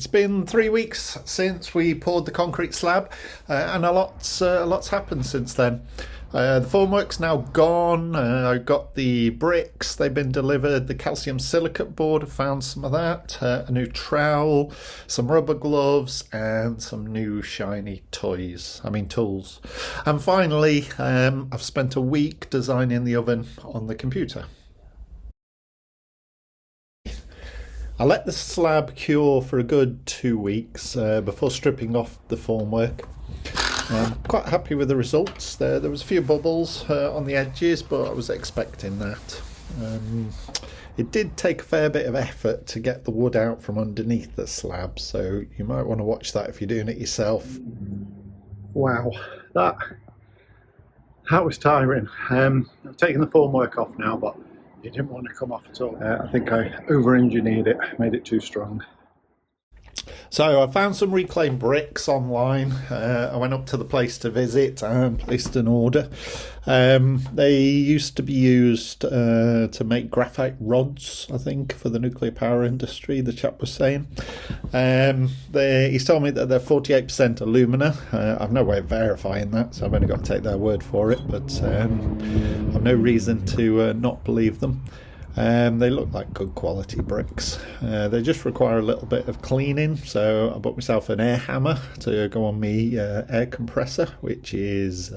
It's been 3 weeks since we poured the concrete slab, and a lot's happened since then. The formwork's now gone. I got the bricks; they've been delivered. The calcium silicate board, I found some of that. A new trowel, some rubber gloves, and some new shiny tools. And finally, I've spent a week designing the oven on the computer. I let the slab cure for a good 2 weeks before stripping off the formwork. I'm quite happy with the results. There was a few bubbles on the edges, but I was expecting that. It did take a fair bit of effort to get the wood out from underneath the slab, so you might want to watch that if you're doing it yourself. Wow, that was tiring. I've taken the formwork off now, but it didn't want to come off at all. I think I over-engineered it, made it too strong. So I found some reclaimed bricks online. I went up to the place to visit and placed an order. They used to be used to make graphite rods, I think, for the nuclear power industry, the chap was saying. He's told me that they're 48% alumina. I've no way of verifying that, so I've only got to take their word for it, but I've no reason to not believe them. They look like good quality bricks. They just require a little bit of cleaning, so I bought myself an air hammer to go on me air compressor, which is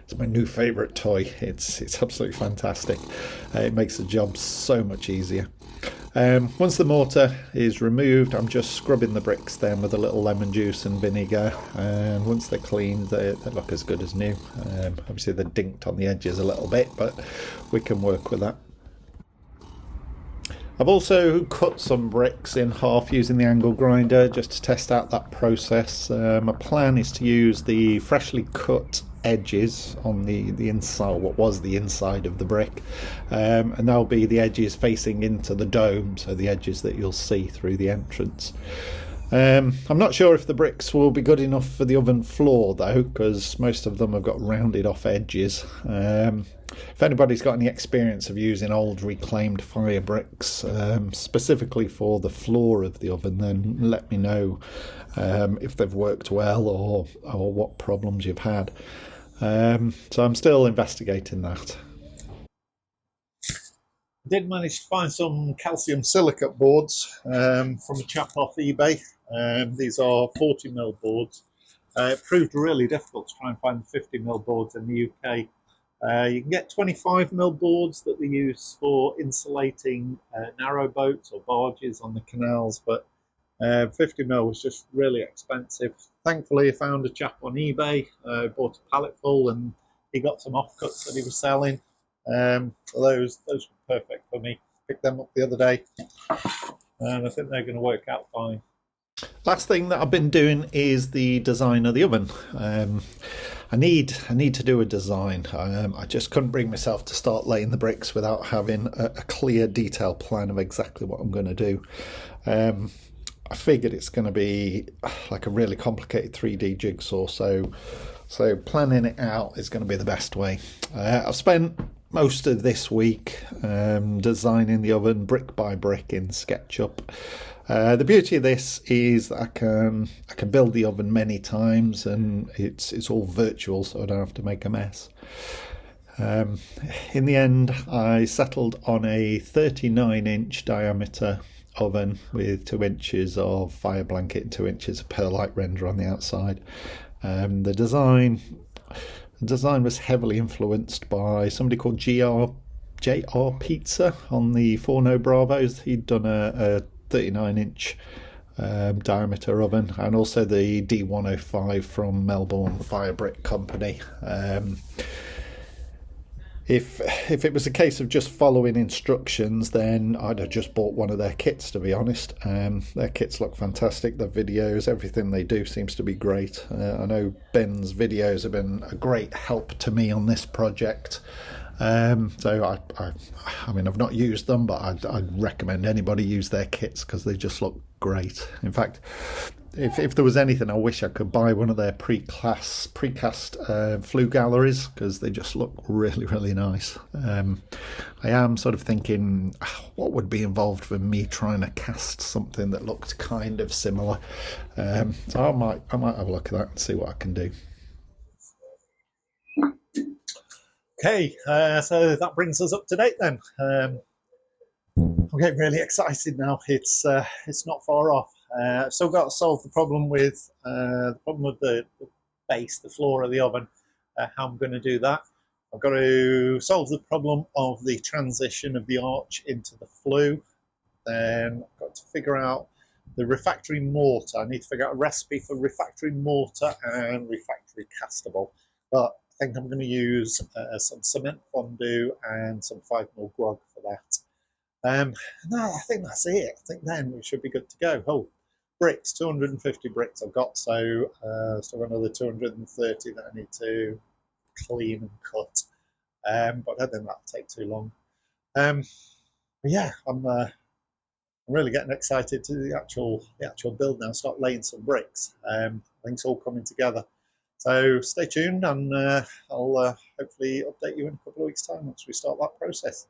it's my new favourite toy. It's absolutely fantastic. It makes the job so much easier. Once the mortar is removed, I'm just scrubbing the bricks then with a little lemon juice and vinegar, and once they're cleaned they look as good as new. Obviously they're dinked on the edges a little bit, but we can work with that. I've also cut some bricks in half using the angle grinder just to test out that process. My plan is to use the freshly cut edges on the inside, what was the inside of the brick, and that'll be the edges facing into the dome, so the edges that you'll see through the entrance. I'm not sure if the bricks will be good enough for the oven floor though, because most of them have got rounded off edges. If anybody's got any experience of using old reclaimed fire bricks specifically for the floor of the oven, then let me know if they've worked well or what problems you've had. So I'm still investigating that. I did manage to find some calcium silicate boards from a chap off eBay. These are 40mm boards. It proved really difficult to try and find the 50mm boards in the UK. You can get 25mm boards that they use for insulating narrow boats or barges on the canals, but 50mm was just really expensive. Thankfully, I found a chap on eBay, bought a pallet full, and he got some offcuts that he was selling. So those were perfect for me. Picked them up the other day, and I think they're going to work out fine. Last thing that I've been doing is the design of the oven. I need to do a design. I just couldn't bring myself to start laying the bricks without having a clear, detailed plan of exactly what I'm going to do. I figured it's going to be like a really complicated 3D jigsaw, so planning it out is going to be the best way. I've spent most of this week designing the oven brick by brick in SketchUp. The beauty of this is that I can build the oven many times, and it's all virtual, so I don't have to make a mess. In the end, I settled on a 39-inch diameter oven with 2 inches of fire blanket and 2 inches of perlite render on the outside. The design was heavily influenced by somebody called JR Pizza on the Forno Bravos. He'd done a 39-inch diameter oven, and also the D105 from Melbourne Fire Brick Company. If it was a case of just following instructions, then I'd have just bought one of their kits, to be honest. Their kits look fantastic. Their videos, everything they do seems to be great. I know Ben's videos have been a great help to me on this project. So I mean, I've not used them, but I'd recommend anybody use their kits because they just look great. In fact, if there was anything, I wish I could buy one of their precast flue galleries, because they just look really, really nice. I am sort of thinking, what would be involved for me trying to cast something that looked kind of similar. So I might have a look at that and see what I can do. Okay, so that brings us up to date then. I'm getting really excited now. It's not far off. I've still got to solve the problem with the base, the floor of the oven. How I'm going to do that. I've got to solve the problem of the transition of the arch into the flue. Then I've got to figure out the refractory mortar. I need to figure out a recipe for refractory mortar and refractory castable. But I think I'm going to use some cement fondue and some 5mm grog for that. No, I think that's it. I think then we should be good to go. Oh, bricks, 250 bricks I've got, so still got another 230 that I need to clean and cut. But I don't think that'll take too long. Yeah, I'm really getting excited to the actual build now. Start laying some bricks. I think it's all coming together. So stay tuned, and I'll hopefully update you in a couple of weeks' time once we start that process.